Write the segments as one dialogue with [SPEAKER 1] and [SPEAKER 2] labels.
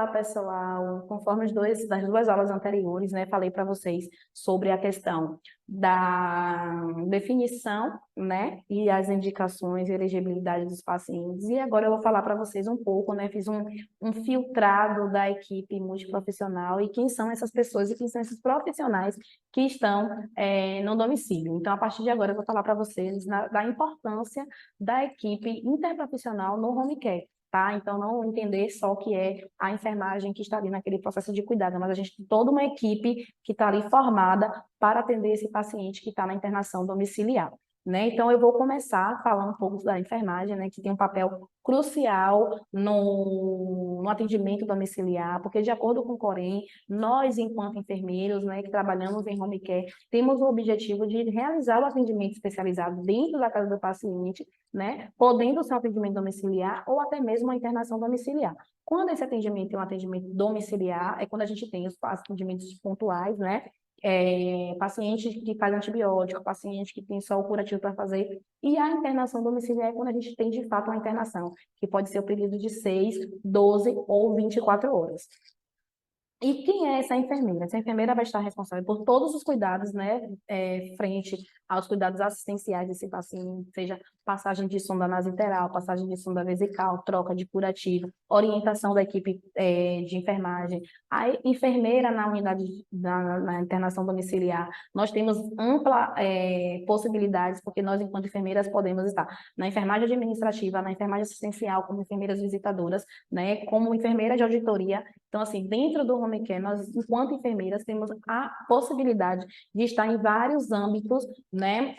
[SPEAKER 1] Olá, pessoal. Conforme das duas aulas anteriores, né, falei para vocês sobre a questão da definição, né, e as indicações e elegibilidade dos pacientes. E agora eu vou falar para vocês um pouco, né, fiz um filtrado da equipe multiprofissional e quem são essas pessoas e quem são esses profissionais que estão no domicílio. Então, a partir de agora, eu vou falar para vocês da importância da equipe interprofissional no home care. Tá? Então, não entender só que é a enfermagem que está ali naquele processo de cuidado, mas a gente tem toda uma equipe que está ali formada para atender esse paciente que está na internação domiciliar. Né? Então, eu vou começar a falar um pouco da enfermagem, né, que tem um papel crucial no atendimento domiciliar, porque, de acordo com o Corém, nós, enquanto enfermeiros, né, que trabalhamos em home care, temos o objetivo de realizar o atendimento especializado dentro da casa do paciente, né, podendo ser um atendimento domiciliar ou até mesmo uma internação domiciliar. Quando esse atendimento é um atendimento domiciliar, é quando a gente tem os atendimentos pontuais, né, paciente que faz antibiótico, paciente que tem só o curativo para fazer, e a internação domiciliar é quando a gente tem, de fato, uma internação, que pode ser o período de 6, 12 ou 24 horas. E quem é essa enfermeira? Essa enfermeira vai estar responsável por todos os cuidados, né, frente aos cuidados assistenciais desse paciente, seja passagem de sonda nasointeral, passagem de sonda vesical, troca de curativo, orientação da equipe de enfermagem. A enfermeira na unidade, na internação domiciliar, nós temos ampla possibilidades, porque nós, enquanto enfermeiras, podemos estar na enfermagem administrativa, na enfermagem assistencial, como enfermeiras visitadoras, né, como enfermeira de auditoria. Então, assim, dentro do home care, nós, enquanto enfermeiras, temos a possibilidade de estar em vários âmbitos, né,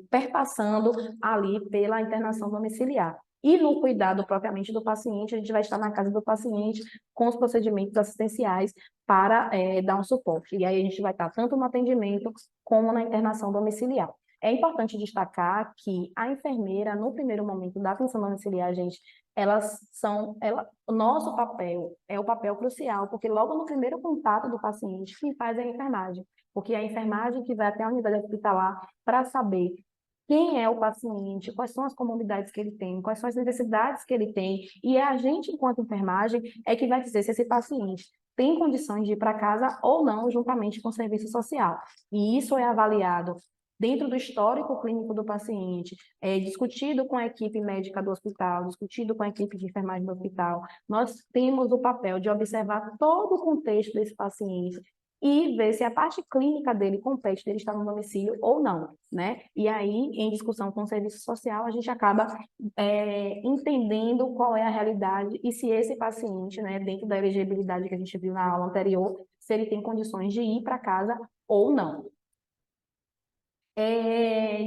[SPEAKER 1] perpassando ali pela internação domiciliar. E no cuidado propriamente do paciente, a gente vai estar na casa do paciente com os procedimentos assistenciais para dar um suporte. E aí a gente vai estar tanto no atendimento como na internação domiciliar. É importante destacar que a enfermeira, no primeiro momento da atenção domiciliar, gente, o nosso papel é o papel crucial, porque logo no primeiro contato do paciente, quem faz é a enfermagem, porque é a enfermagem que vai até a unidade hospitalar para saber quem é o paciente, quais são as comorbidades que ele tem, quais são as necessidades que ele tem, e a gente, enquanto enfermagem, é que vai dizer se esse paciente tem condições de ir para casa ou não, juntamente com o serviço social. E isso é avaliado dentro do histórico clínico do paciente, discutido com a equipe médica do hospital, discutido com a equipe de enfermagem do hospital. Nós temos o papel de observar todo o contexto desse paciente e ver se a parte clínica dele compete dele estar no domicílio ou não, né? E aí, em discussão com o serviço social, a gente acaba entendendo qual é a realidade e se esse paciente, né, dentro da elegibilidade que a gente viu na aula anterior, se ele tem condições de ir para casa ou não.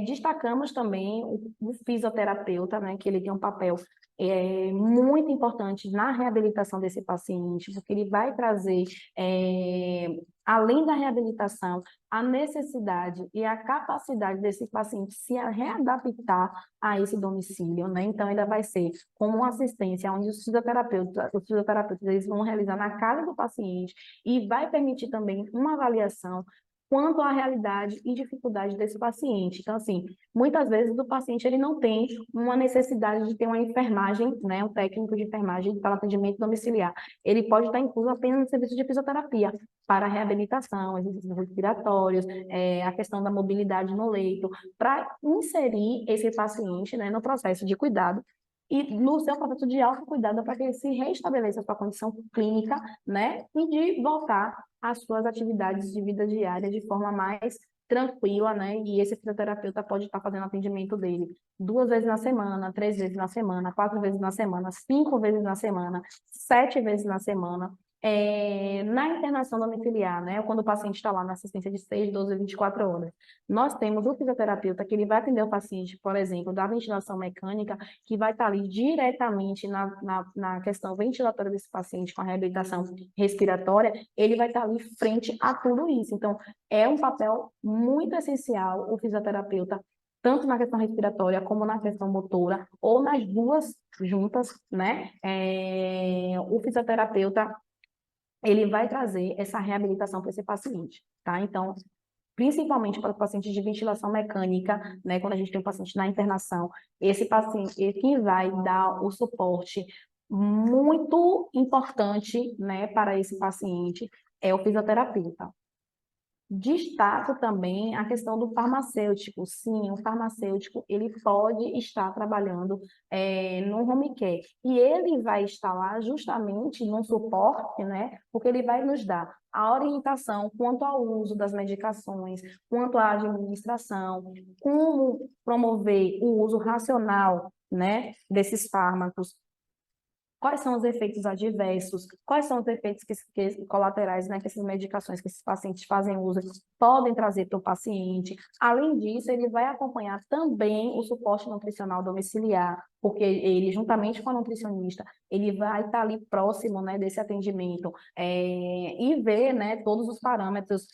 [SPEAKER 1] Destacamos também o fisioterapeuta, né, que ele tem um papel muito importante na reabilitação desse paciente, porque ele vai trazer, além da reabilitação, a necessidade e a capacidade desse paciente se readaptar a esse domicílio, né? Então, ainda vai ser como uma assistência, onde os fisioterapeutas eles vão realizar na casa do paciente e vai permitir também uma avaliação quanto à realidade e dificuldade desse paciente. Então, assim, muitas vezes o paciente ele não tem uma necessidade de ter uma enfermagem, né, um técnico de enfermagem para atendimento domiciliar. Ele pode estar incluso apenas no serviço de fisioterapia para reabilitação, exercícios respiratórios, a questão da mobilidade no leito, para inserir esse paciente, né, no processo de cuidado e no seu processo de autocuidado para que ele se restabeleça a sua condição clínica, né, e de voltar às suas atividades de vida diária de forma mais tranquila, né, e esse fisioterapeuta pode estar fazendo atendimento dele 2 vezes na semana, 3 vezes na semana, 4 vezes na semana, 5 vezes na semana, 7 vezes na semana. Na internação domiciliar, né, quando o paciente está lá na assistência de 6, 12, 24 horas, nós temos o fisioterapeuta que ele vai atender o paciente, por exemplo, da ventilação mecânica, que vai estar ali diretamente na questão ventilatória desse paciente com a reabilitação respiratória, ele vai estar ali frente a tudo isso. Então, é um papel muito essencial o fisioterapeuta, tanto na questão respiratória como na questão motora, ou nas duas juntas, né? O fisioterapeuta ele vai trazer essa reabilitação para esse paciente, tá? Então, principalmente para os pacientes de ventilação mecânica, né, quando a gente tem um paciente na internação, esse paciente, quem vai dar o suporte muito importante, né, para esse paciente é o fisioterapeuta. Destaco também a questão do farmacêutico. Sim, o farmacêutico ele pode estar trabalhando no home care e ele vai estar lá justamente no suporte, né? Porque ele vai nos dar a orientação quanto ao uso das medicações, quanto à administração, como promover o uso racional, né, desses fármacos. Quais são os efeitos adversos? Quais são os efeitos colaterais, né, que essas medicações que esses pacientes fazem uso podem trazer para o paciente? Além disso, ele vai acompanhar também o suporte nutricional domiciliar, porque ele, juntamente com a nutricionista, ele vai estar ali próximo, né, desse atendimento e ver, né, todos os parâmetros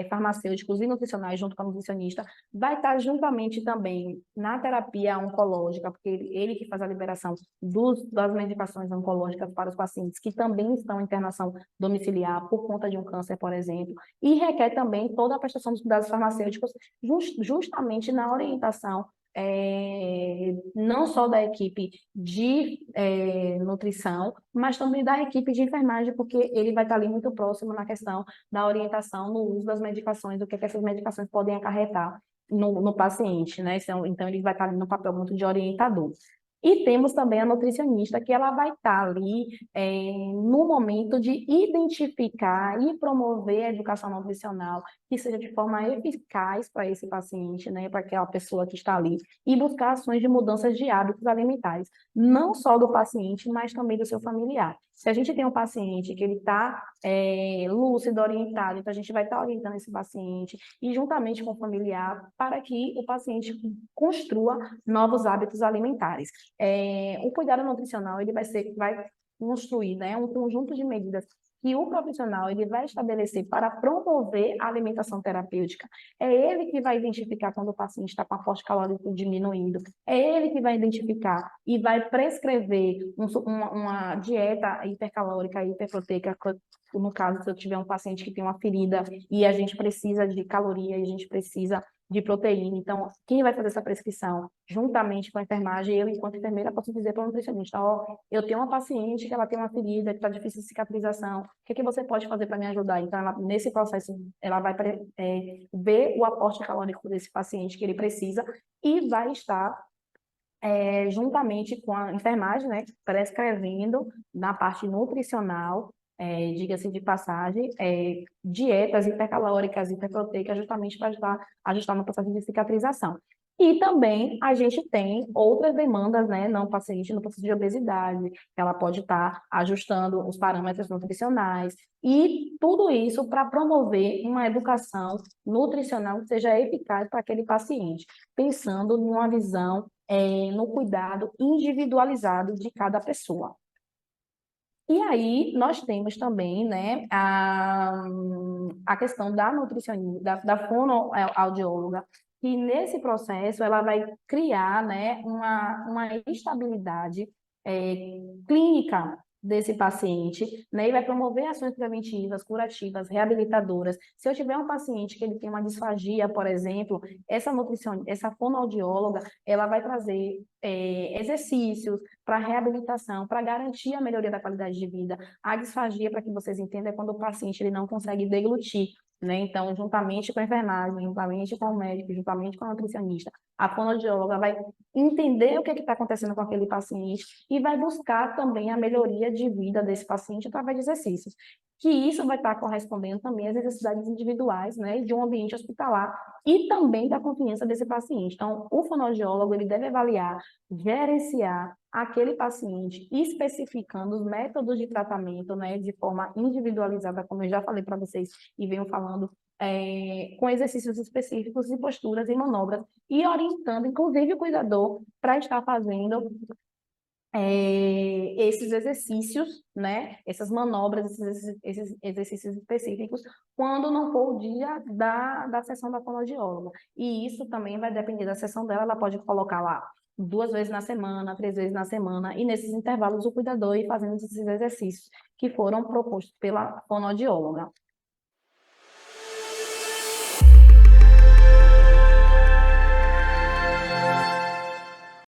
[SPEAKER 1] farmacêuticos e nutricionais junto com a nutricionista, vai estar juntamente também na terapia oncológica, porque ele que faz a liberação das medicações oncológicas para os pacientes que também estão em internação domiciliar por conta de um câncer, por exemplo, e requer também toda a prestação dos cuidados farmacêuticos justamente na orientação não só da equipe de nutrição, mas também da equipe de enfermagem, porque ele vai estar ali muito próximo na questão da orientação no uso das medicações, do que essas medicações podem acarretar no paciente, né? Então, ele vai estar ali no papel muito de orientador. E temos também a nutricionista, que ela vai estar ali no momento de identificar e promover a educação nutricional, que seja de forma eficaz para esse paciente, né, para aquela pessoa que está ali, e buscar ações de mudanças de hábitos alimentares, não só do paciente, mas também do seu familiar. Se a gente tem um paciente que ele está lúcido, orientado, então a gente vai estar orientando esse paciente e juntamente com o familiar para que o paciente construa novos hábitos alimentares. O cuidado nutricional ele vai construir, né, um conjunto de medidas que o profissional ele vai estabelecer para promover a alimentação terapêutica. É ele que vai identificar quando o paciente está com a forte calórica diminuindo. É ele que vai identificar e vai prescrever uma dieta hipercalórica, hiperproteica. No caso, se eu tiver um paciente que tem uma ferida e a gente precisa de caloria, e a gente precisa de proteína. Então, quem vai fazer essa prescrição? Juntamente com a enfermagem, eu, enquanto enfermeira, posso dizer para o nutricionista, eu tenho uma paciente que ela tem uma ferida, que está difícil de cicatrização, o que você pode fazer para me ajudar? Então, nesse processo, ela vai ver o aporte calórico desse paciente que ele precisa e vai estar juntamente com a enfermagem, né, prescrevendo na parte nutricional, diga-se de passagem, dietas hipercalóricas, hiperproteicas, justamente para ajustar no processo de cicatrização. E também a gente tem outras demandas, né, não paciente no processo de obesidade, ela pode estar ajustando os parâmetros nutricionais, e tudo isso para promover uma educação nutricional que seja eficaz para aquele paciente, pensando numa visão no cuidado individualizado de cada pessoa. E aí, nós temos também, né, a questão da nutricionista, da fonoaudióloga, que nesse processo ela vai criar, né, uma estabilidade clínica desse paciente, né, e vai promover ações preventivas, curativas, reabilitadoras. Se eu tiver um paciente que ele tem uma disfagia, por exemplo, essa fonoaudióloga, ela vai trazer exercícios para reabilitação, para garantir a melhoria da qualidade de vida. A disfagia, para que vocês entendam, é quando o paciente ele não consegue deglutir, né? Então, juntamente com a enfermagem, juntamente com o médico, juntamente com a nutricionista, a fonoaudióloga vai entender o que está acontecendo com aquele paciente e vai buscar também a melhoria de vida desse paciente através de exercícios. Que isso vai estar correspondendo também às necessidades individuais, né, de um ambiente hospitalar e também da confiança desse paciente. Então, o fonoaudiólogo ele deve avaliar, gerenciar aquele paciente, especificando os métodos de tratamento, né, de forma individualizada, como eu já falei para vocês e venho falando, com exercícios específicos e posturas e manobras, e orientando, inclusive, o cuidador para estar fazendo esses exercícios, né, essas manobras, esses exercícios específicos, quando não for o dia da sessão da fonoaudióloga. E isso também vai depender da sessão dela, ela pode colocar lá 2 vezes na semana, 3 vezes na semana, e nesses intervalos o cuidador ir fazendo esses exercícios que foram propostos pela fonoaudióloga.